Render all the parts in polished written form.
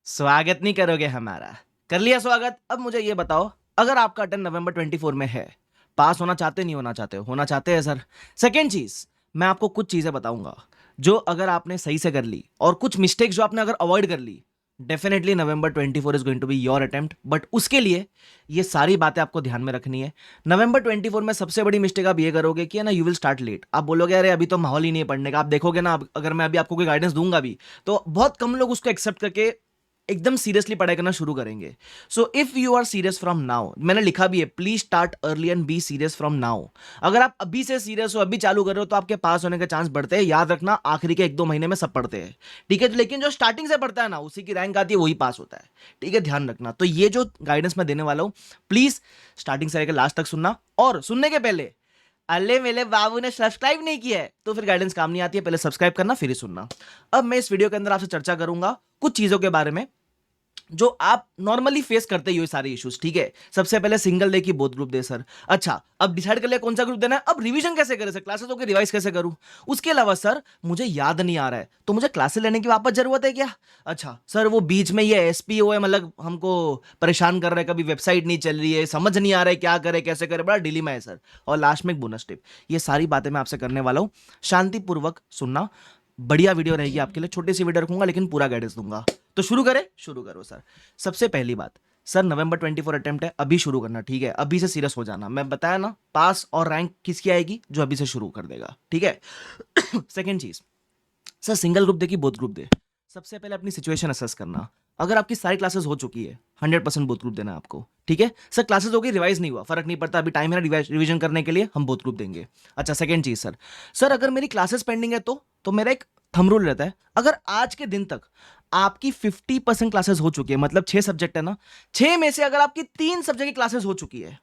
स्वागत नहीं करोगे हमारा। कर लिया स्वागत। अब मुझे ये बताओ, अगर आपका टर्न नवंबर 24 में है, पास होना चाहते नहीं होना चाहते हो? होना चाहते हैं सर। सेकेंड चीज, मैं आपको कुछ चीजें बताऊंगा जो अगर आपने सही से कर ली और कुछ मिस्टेक्स जो आपने अगर अवॉइड कर ली, definitely November 24 is going to be your attempt. But उसके लिए ये सारी बातें आपको ध्यान में रखनी है। नवंबर 24 में सबसे बड़ी मिस्टेक आप ये करोगे कि है ना, यू विल स्टार्ट लेट। आप बोलोगे अरे अभी तो माहौल ही नहीं है पढ़ने का। आप देखोगे ना, अगर मैं अभी आपको कोई गाइडेंस दूंगा भी तो बहुत कम लोग उसको एक्सेप्ट करके एकदम सीरियसली पढ़ाई करना शुरू करेंगे। So if you are serious from now, मैंने लिखा भी है, please start early and be serious from now. अगर आप अभी से सीरियस हो, अभी चालू कर रहे हो, तो आपके पास होने के चांस बढ़ते हैं। याद रखना, आखिरी के 1-2 महीने में सब पढ़ते हैं, ठीक है? लेकिन जो स्टार्टिंग से पढ़ता है ना, उसी की रैंक आती है, वही पास होता है, ठीक है? ध्यान रखना। तो ये जो गाइडेंस मैं देने वाला हूं, प्लीज स्टार्टिंग से लेकर लास्ट तक सुनना। और सुनने के पहले, अल्ले मेरे बाबू ने सब्सक्राइब नहीं किया है तो फिर गाइडेंस काम नहीं आती है। पहले सब्सक्राइब करना, फिर ही सुनना। अब मैं इस वीडियो के अंदर आपसे चर्चा करूंगा कुछ चीजों के बारे में जो आप नॉर्मली फेस करते ही हो, सारे इश्यूज, ठीक है? सबसे पहले सिंगल डे की बोथ ग्रुप दे सर। अच्छा, अब डिसाइड कर लिया कौन सा ग्रुप देना है। अब रिवीजन कैसे करें सर? क्लासेस होकर रिवाइज कैसे करूं? उसके अलावा सर मुझे याद नहीं आ रहा है, तो मुझे क्लासेस लेने की वापस जरूरत है क्या? अच्छा सर, वो बीच में ये एसपीओ है, मतलब हमको परेशान कर रहा है, कभी वेबसाइट नहीं चल रही है, समझ नहीं आ रहा है क्या करे कैसे करे, बड़ा डिलीमा है सर। और लास्ट में एक बोनस टिप। ये सारी बातें मैं आपसे करने वाला हूं, शांतिपूर्वक सुनना। बढ़िया वीडियो रहेगी आपके लिए। छोटी सी वीडियो रखूंगा लेकिन पूरा गाइडेंस दूंगा। तो शुरू करें? शुरू करो सर। सबसे पहली बात सर, नवंबर 24 अटेम्प्ट है, अभी शुरू करना, ठीक है? अभी से सीरियस हो जाना। मैं बताया ना, पास और रैंक किसकी आएगी? जो अभी से शुरू कर देगा, ठीक है? सेकेंड चीज सर, सिंगल ग्रुप दे कि बोथ ग्रुप दे? सबसे पहले अपनी सिचुएशन असेस करना। अगर आपकी सारी क्लासेस हो चुकी है, 100% बोथ ग्रुप देना है आपको, ठीक है? सर क्लासेस हो गई, रिवाइज नहीं हुआ, फर्क नहीं पड़ता, अभी टाइम है ना रिवीजन करने के लिए, हम बोथ ग्रुप देंगे। अच्छा, सेकंड चीज सर अगर मेरी क्लासेस पेंडिंग है तो मेरा एक थंब रूल रहता है। अगर आज के दिन तक आपकी 50% क्लासेस हो चुकी है, मतलब 6 सब्जेक्ट है ना, 6 में से अगर आपकी 3 सब्जेक्ट की क्लासेस हो चुकी है,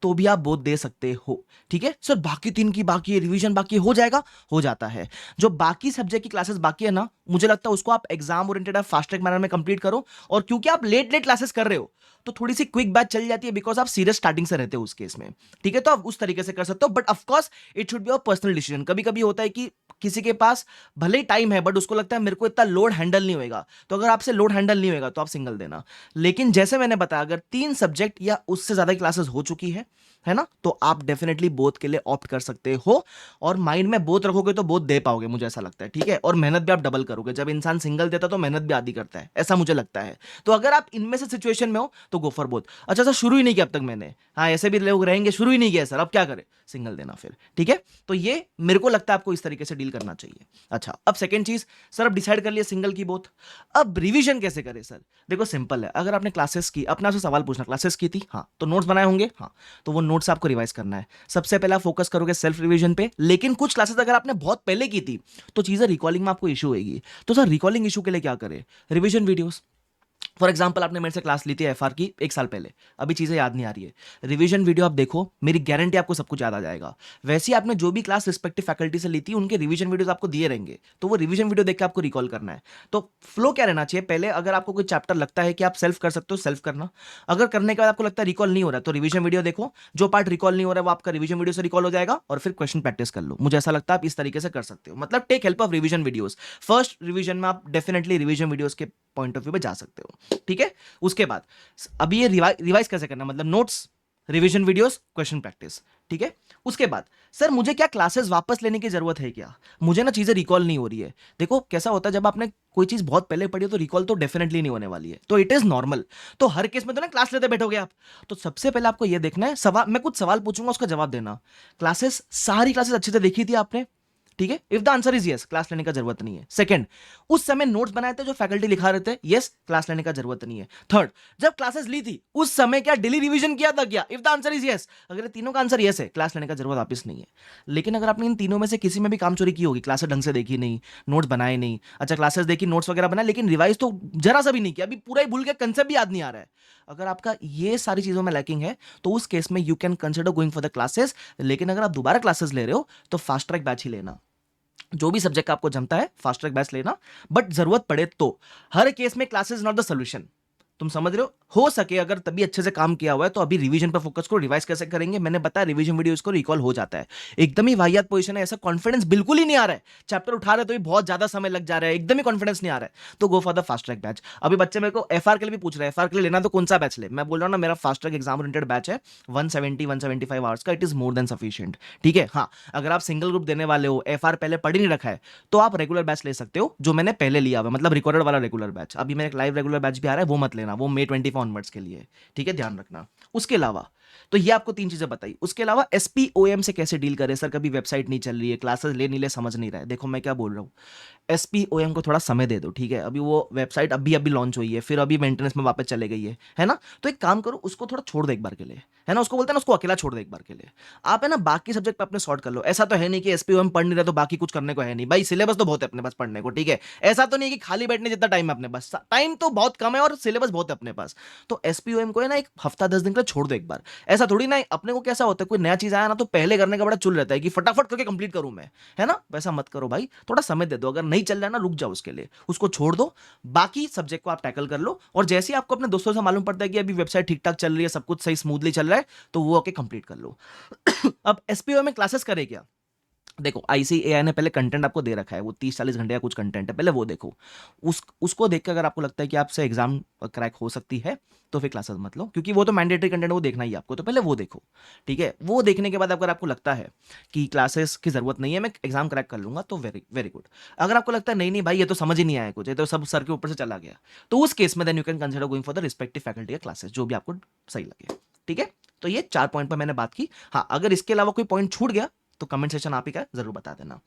तो भी आप बोध दे सकते हो, ठीक है? सर बाकी 3 की बाकी है, रिवीजन बाकी है, हो जाएगा, हो जाता है। जो बाकी सब्जेक्ट की क्लासेस बाकी है ना, मुझे लगता है उसको आप exam oriented fast track manner में कंप्लीट करो। और क्योंकि आप लेट लेट क्लासेस कर रहे हो, तो थोड़ी सी क्विक बैच चल जाती है, बिकॉज आप सीरियस स्टार्टिंग से रहते हो उस केस में, ठीक है? तो आप उस तरीके से कर सकते हो, but of course it should be a personal decision. कभी कभी होता है कि किसी के पास भले ही टाइम है, बट उसको लगता है मेरे को इतना लोड हैंडल नहीं होएगा, तो अगर आपसे लोड हैंडल नहीं होएगा तो आप सिंगल देना। लेकिन जैसे मैंने बताया, अगर 3 सब्जेक्ट या उससे ज्यादा क्लासेस हो चुकी है ना, तो आप डेफिनेटली बोथ के लिए ऑप्ट कर सकते हो। और माइंड में बोथ रखोगे तो बोथ दे पाओगे, मुझे ऐसा लगता है, ठीक है? और मेहनत भी आप डबल करोगे। जब इंसान सिंगल देता है तो मेहनत भी आधी करता है, ऐसा मुझे लगता है। तो अगर आप इनमें से सिचुएशन में हो तो गो फॉर बोथ। अच्छा सर, शुरू ही नहीं किया अब तक मैंने। हाँ, ऐसे भी लोग रहेंगे, शुरू ही नहीं किया सर, अब क्या करें? सिंगल देना फिर, ठीक है? तो ये मेरे को लगता है आपको इस तरीके से डील करना चाहिए। अच्छा, अब सेकेंड चीज सर, अब डिसाइड कर लिया सिंगल की बोथ, अब रिवीजन कैसे करें सर? देखो सिंपल है। अगर आपने क्लासेस की, अपने आपसे सवाल पूछना, क्लासेस की थी, हाँ, तो नोट्स बनाए होंगे, हाँ, तो वो नोट्स आपको रिवाइज करना है। सबसे पहले आप फोकस करोगे सेल्फ रिवीजन पे। लेकिन कुछ क्लासेस अगर आपने बहुत पहले की थी तो चीजें रिकॉलिंग में आपको इशू होगी। तो सर रिकॉलिंग इशू के लिए क्या करें? Revision videos. फॉर एग्जाम्पल, आपने मेरे से क्लास ली थी एफआर की 1 साल पहले, अभी चीजें याद नहीं आ रही है, रिवीजन वीडियो आप देखो, मेरी गारंटी आपको सब कुछ याद आ जाएगा। वैसे ही आपने जो भी क्लास रिस्पेक्टिव फैकल्टी से ली थी, उनके रिवीजन वीडियोस आपको दिए रहेंगे, तो वो रिवीजन वीडियो देख के आपको रिकॉल करना है। तो फ्लो क्या रहना चाहिए? पहले अगर आपको कोई चैप्टर लगता है कि आप सेल्फ कर सकते हो, सेल्फ करना। अगर करने के बाद आपको लगता है रिकॉल नहीं हो रहा है, तो रिवीजन वीडियो देखो। जो पार्ट रिकॉल नहीं हो रहा है वो आपका रिवीजन वीडियो से रिकॉल हो जाएगा, और फिर क्वेश्चन प्रैक्टिस कर लो। मुझे ऐसा लगता है आप इस तरीके से कर सकते हो, मतलब take help of revision videos. First revision में आप डेफिनेटली रिवीजन वीडियोस के पॉइंट ऑफ व्यू पे जा सकते हो, ठीक है? उसके बाद अभी ये रिवाइज कैसे करना, मतलब notes, revision videos, question practice, ठीक है? उसके बाद सर मुझे क्या क्लासेस वापस लेने की जरूरत है क्या? मुझे ना चीजें रिकॉल नहीं हो रही है। देखो कैसा होता है, जब आपने कोई चीज बहुत पहले पढ़ी हो तो रिकॉल तो डेफिनेटली नहीं होने वाली है, तो इट इज नॉर्मल। तो हर केस में तो ना क्लास लेते बैठोगे आप। तो सबसे पहले आपको यह देखना है, सवाल, मैं कुछ सवाल पूछूंगा, उसका जवाब देना। क्लासेस, सारी क्लासेस अच्छे से देखी थी आपने? ठीक है, if the answer is yes, class लेने का जरूरत नहीं है। सेकंड, उस समय नोट्स बनाए थे जो फैकल्टी लिखा रहे थे? यस, क्लास लेने का जरूरत नहीं है। थर्ड, जब क्लासेस ली थी उस समय क्या डेली रिवीजन किया था क्या? If the answer is yes, अगर तीनों का आंसर यस है, क्लास लेने का जरूरत वापस नहीं है। लेकिन अगर आपने इन तीनों में से किसी में भी काम चोरी की होगी, क्लासेस ढंग से देखी नहीं, नोट्स बनाए नहीं, अच्छा क्लासेस देखी, नोट्स वगैरह बनाए, लेकिन रिवाइज तो जरा सा भी नहीं किया, अभी पूरा ही भूल के, कंसेप्ट भी याद नहीं आ रहा है, अगर आपका ये सारी चीजों में लैकिंग है, तो उस केस में you can consider going for the classes. लेकिन अगर आप दोबारा क्लासेस ले रहे हो तो फास्ट ट्रैक बैच ही लेना। जो भी सब्जेक्ट आपको जमता है फास्ट ट्रैक बैच लेना, बट जरूरत पड़े तो। हर केस में क्लासेस नॉट द सोल्यूशन। तुम समझ रहे हो सके अगर तभी अच्छे से काम किया हुआ है तो अभी रिवीजन पर फोकस करो। रिवाइज कैसे करेंगे मैंने बताया, रिवीजन वीडियो इसको रिकॉल हो जाता है। एकदम ही वाहियात पोजीशन है, ऐसा कॉन्फिडेंस बिल्कुल ही नहीं आ रहा है, चैप्टर उठा रहे तो भी बहुत ज्यादा समय लग जा रहा है, एकदम ही कॉन्फिडेंस नहीं आ रहा है, तो go for the fast track batch. अभी बच्चे मेरे को एफआर के लिए भी पूछ रहे हैं, एफआर के लिए लेना तो कौन सा बैच ले, मैं बोल रहा हूँ ना मेरा fast track exam oriented batch है 175 आवर्स का, it is more than sufficient. ठीक है, हाँ अगर आप सिंगल ग्रुप देने वाले हो, एफआर पहले पढ़ ही नहीं रखा है, तो आप रेगुलर बैच ले सकते हो जो मैंने पहले लिया हुआ, मतलब रिकॉर्डेड वाला रेगुलर बैच। अभी मेरा एक लाइव रेगुलर बैच भी आ रहा है, वो मत लेना, वो May 24 ऑनवर्ड्स के लिए। ठीक है, ध्यान रखना। उसके अलावा तो ये आपको 3 चीजें बताई। उसके अलावा एसपीओएम से कैसे डील करें, सर कभी वेबसाइट नहीं चल रही है, क्लासेस ले नहीं ले समझ नहीं रहा है। देखो मैं क्या बोल रहा हूँ, एसपीओएम को थोड़ा समय दे दो। ठीक है, अभी वो वेबसाइट अभी अभी लॉन्च हुई है, फिर अभी मेंटेनेंस में वापस चले गई है ना, तो एक काम करो, उसको थोड़ा छोड़ दो एक बार के लिए, है ना, उसको बोलते हैं ना, उसको अकेला छोड़ दो एक बार के लिए। आप है ना बाकी सब्जेक्ट पे अपने सॉर्ट कर लो। ऐसा तो है नहीं कि एसपीओएम पढ़ नहीं रहे तो बाकी कुछ करने को है नहीं, भाई सिलेबस तो बहुत है अपने पास पढ़ने को। ठीक है, ऐसा तो नहीं है कि खाली बैठने जितना टाइम है अपने पास, टाइम तो बहुत कम है और सिलेबस बहुत है अपने पास। तो एसपीओएम को है ना एक हफ्ता 10 दिन के लिए छोड़ दो एक बार। ऐसा थोड़ी ना अपने को कैसा होता है, कोई नया चीज आया ना तो पहले करने का बड़ा चुल रहता है कि फटाफट करके कंप्लीट करूं मैं, है ना, वैसा मत करो भाई, थोड़ा समय दे दो। अगर नहीं चल रहा है ना रुक जाओ, उसके लिए उसको छोड़ दो, बाकी सब्जेक्ट को आप टैकल कर लो। और जैसे ही आपको अपने दोस्तों से मालूम पड़ता है कि अभी वेबसाइट ठीक ठाक चल रही है, सब कुछ सही स्मूथली चल रहा है, तो वो आके कंप्लीट कर लो। अब एसपीओ में क्लासेस करे क्या, देखो आईसीएआई ने पहले कंटेंट आपको दे रखा है, वो 30-40 घंटे का कुछ कंटेंट है, पहले वो देखो। उसको देख के अगर आपको लगता है कि आपसे एग्जाम क्रैक हो सकती है तो फिर क्लासेस मत लो, क्योंकि वो तो मैंडेटरी कंटेंट वो देखना ही आपको, तो पहले वो देखो। ठीक है, वो देखने के बाद अगर आपको लगता है कि क्लासेस की जरूरत नहीं है, मैं एग्जाम क्रैक कर लूंगा, तो वेरी वेरी गुड। अगर आपको लगता है नहीं नहीं भाई ये तो समझ ही नहीं आया कुछ, ये तो सब सर के ऊपर से चला गया, तो उस केस में then you can consider going for the respective faculty classes, जो भी आपको सही लगे। ठीक है, तो ये 4 पॉइंट पर मैंने बात की। हाँ अगर इसके अलावा कोई पॉइंट छूट गया तो कमेंट सेक्शन आप ही का जरूर बता देना।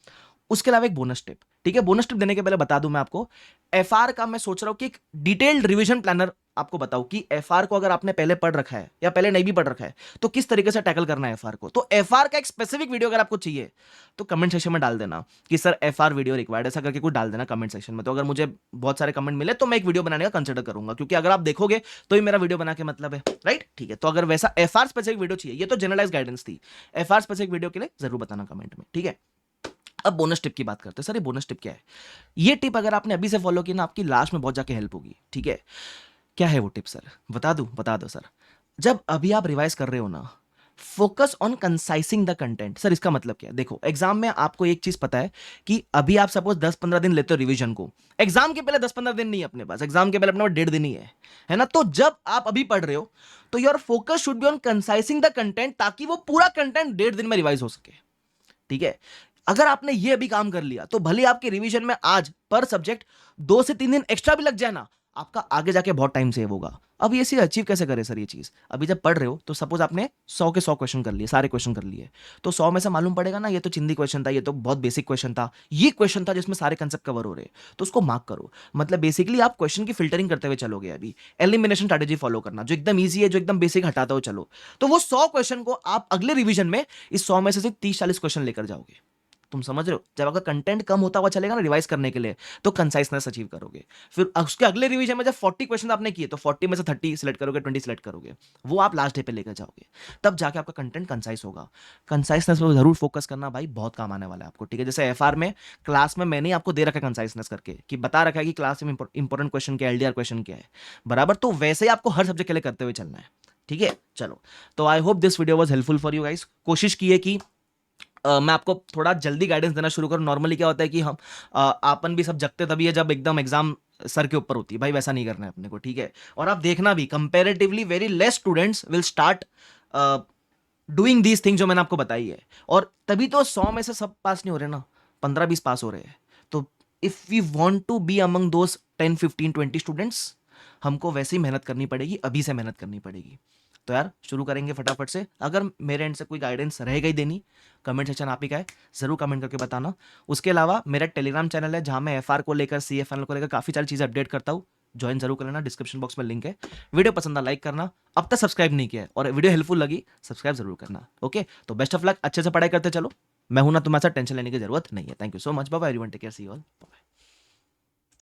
उसके अलावा एक बोनस टिप, ठीक है, बोनस टिप देने के पहले बता दूं मैं आपको, एफआर का मैं सोच रहा हूं कि एक डिटेल्ड रिवीजन प्लानर आपको बताऊं कि एफआर को अगर आपने पहले पढ़ रखा है या पहले नहीं भी पढ़ रखा है तो किस तरीके से टैकल करना है एफआर को। तो एफआर का एक स्पेसिफिक वीडियो अगर आपको चाहिए तो कमेंट सेक्शन में डाल देना कि सर एफआर वीडियो रिक्वायर्ड, ऐसा करके कुछ डाल देना कमेंट सेक्शन में। तो अगर मुझे बहुत सारे कमेंट मिले तो मैं एक वीडियो बनाने का कंसिडर करूंगा, क्योंकि अगर आप देखोगे तो ही मेरा वीडियो बना के मतलब है, राइट। ठीक है, तो अगर वैसा एफआर स्पेसिफिक वीडियो चाहिए, ये तो जनरलाइज गाइडेंस थी, एफआर स्पेसिफिक वीडियो के लिए जरूर बताना कमेंट में। ठीक है, अब बोनस टिप की बात करते हैं। सर ये बोनस टिप क्या है, ये टिप अगर आपने अभी से फॉलो की ना आपकी लास्ट में बहुत जाके हेल्प होगी। ठीक है, क्या है वो टिप सर, बता दूं, बता दो सर। जब अभी आप रिवाइज कर रहे हो ना, focus on concising the content. Sir इसका मतलब क्या है, देखो एग्जाम में आपको एक चीज पता है कि अभी आप सपोज 10-15 दिन लेते हो रिवीजन को, एग्जाम के पहले 10-15 दिन नहीं है अपने पास, एग्जाम के पहले अपने पास 1.5 दिन ही है ना। तो जब आप अभी पढ़ रहे हो तो your focus should be on concising the content, ताकि वो पूरा कंटेंट 1.5 दिन में रिवाइज हो सके। ठीक है, अगर आपने ये अभी काम कर लिया तो भले आपके रिवीजन में आज पर सब्जेक्ट 2 से 3 दिन एक्स्ट्रा भी लग जाए ना, आपका आगे जाके बहुत टाइम सेव होगा। अब ये चीज अचीव कैसे करें सर, ये चीज अभी जब पढ़ रहे हो तो सपोज आपने 100 के 100 क्वेश्चन कर लिए, सारे क्वेश्चन कर लिए, तो 100 में से मालूम पड़ेगा ना ये तो चिंदी क्वेश्चन था, ये तो बहुत बेसिक क्वेश्चन था, ये क्वेश्चन था जिसमें सारे कंसेप्ट कवर हो रहे, तो उसको मार्क करो। मतलब बेसिकली आप क्वेश्चन की फिल्टरिंग करते हुए चलोगे, अभी एलिमिनेशन स्ट्रेटेजी फॉलो करना, जो एकदम ईजी है, जो एकदम बेसिक हटाते हो चलो, तो वो 100 क्वेश्चन को आप अगले रिवीजन में इस 100 में से सिर्फ 30-40 क्वेश्चन लेकर जाओगे। तुम समझ रहे हो, जब आपका कंटेंट कम होता हुआ चलेगा ना रिवाइज करने के लिए, तो कंसाइसनेस अचीव करोगे। फिर उसके अगले रिवीजन में जब 40 क्वेश्चन आपने किए तो 40 में से 30 सिलेक्ट करोगे, 20 सिलेक्ट करोगे, वो आप लास्ट डे पे लेकर जाओगे, तब जाके आपका कंटेंट कंसाइस होगा। कंसाइसनेस पर जरूर फोकस करना भाई, बहुत काम आने वाला है आपको। ठीक है, जैसे एफआर में क्लास में मैंने आपको दे रखा है कंसाइसनेस करके, कि बता रखा है कि क्लास में इंपॉर्टेंट क्वेश्चन क्या है, एलडीआर क्वेश्चन क्या है, बराबर, तो वैसे ही आपको हर सब्जेक्ट के लिए करते हुए चलना है। ठीक है, चलो, तो I hope this video was helpful for you guys. कोशिश की है कि मैं आपको थोड़ा जल्दी गाइडेंस देना शुरू करूं। नॉर्मली क्या होता है कि हम आपन भी सब जगते तभी है जब एकदम एग्जाम सर के ऊपर होती है, भाई वैसा नहीं करना है अपने को। ठीक है, और आप देखना भी comparatively very less students will start doing these things जो मैंने आपको बताई है, और तभी तो 100 में से सब पास नहीं हो रहे ना, 15-20 पास हो रहे हैं। तो if we want to be among those 10-15-20 students, हमको वैसे ही मेहनत करनी पड़ेगी, अभी से मेहनत करनी पड़ेगी। तो यार शुरू करेंगे फटाफट से। अगर मेरे एंड से कोई गाइडेंस रह गई देनी, कमेंट सेक्शन आप ही का है, जरूर कमेंट करके बताना। उसके अलावा मेरा टेलीग्राम चैनल है जहां मैं एफआर को लेकर, सीएफएल को लेकर काफी सारी चीजें अपडेट करता हूँ, ज्वाइन जरूर कर लेना, डिस्क्रिप्शन बॉक्स में लिंक है। वीडियो पसंद आ लाइक करना, अब तक सब्सक्राइब नहीं किया है और वीडियो हेल्पफुल लगी सब्सक्राइब जरूर करना। ओके, तो बेस्ट ऑफ लक, अच्छे से पढ़ाई करते चलो, मैं हूं ना, तुम्हारे साथ टेंशन लेने की जरूरत नहीं है। Thank you so much, bye bye everyone, take care, see you all.